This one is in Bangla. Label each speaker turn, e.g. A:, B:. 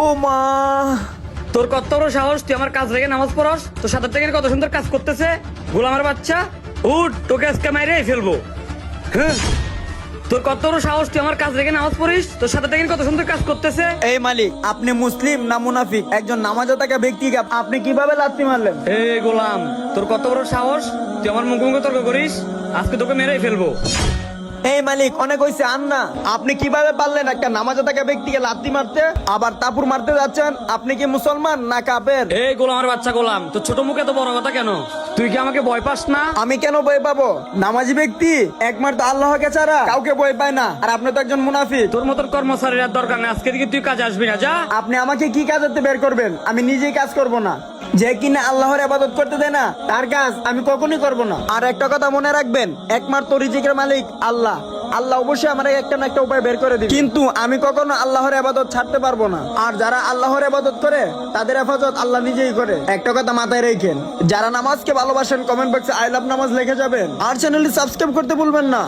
A: ও মা,
B: তোর কত বড় সাহস, তুই আমার কাজ রেখে নামাজ পড়স? তোর সাথে থেকে কত সুন্দর কাজ করতেছে গোলামের বাচ্চা। উঠ, তোকে আজকে মাইরে ফেলবো। হ্যাঁ, তোর কত বড় সাহস, তুই আমার কাজ রেখে নামাজ পড়িস? তোর সাথে থেকে কত সুন্দর কাজ করতেছে।
A: এই মালিক, আপনি মুসলিম না মুনাফিক? একজন নামাজে থাকা ব্যক্তিকে আপনি কিভাবে লাথি মারলেন?
B: এ গোলাম, তোর কত বড় সাহস, তুই আমার মুখোমুখি তর্ক করিস? আজকে তোকে মেরেই ফেলবো।
A: এই মালিক, অনেক হয়েছে, আন না। আপনি কিভাবে পারলেন একটা নামাজে থাকা ব্যক্তিকে লাথি মারতে, আবার তাপুর মারতে যাচ্ছেন? আপনি কি মুসলমান না কাফের?
B: এই গোলামের বাচ্চা গোলাম, তোর ছোট মুখে এত বড় কথা কেন? তুই কি আমাকে ভয় পাস না?
A: আমি কেন ভয় পাবো? নামাজি ব্যক্তি একমাত্র আল্লাহকে ছাড়া কাউকে ভয় পায় না। আর আপনি তো একজন মুনাফিক।
B: তোর মতন কর্মচারীর আর দরকার নেই, আজকে থেকে তুই কাজে আসবি না, যা।
A: আপনি আমাকে কি কাজেতে বের করবেন? আমি নিজেই কাজ করব না। যে কিনা আল্লাহর ইবাদত করতে দেয় না, তার কাজ আমি কখনোই করব না। আর একটা কথা মনে রাখবেন, একমাত্র রিজিকের মালিক আল্লাহ। আল্লাহ অবশ্যই আমার একটা না একটা উপায় বের করে দিবে, কিন্তু আমি কখনো আল্লাহর ইবাদত ছাড়তে পারবো না। আর যারা আল্লাহর ইবাদত করে তাদের হেফাজত আল্লাহ নিজেই করে। একটা কথা মাথায় রেখেন, যারা নামাজকে ভালোবাসেন কমেন্ট বক্সে আই লাভ নামাজ লিখে যাবেন। আর চ্যানেলটি সাবস্ক্রাইব করতে ভুলবেন না।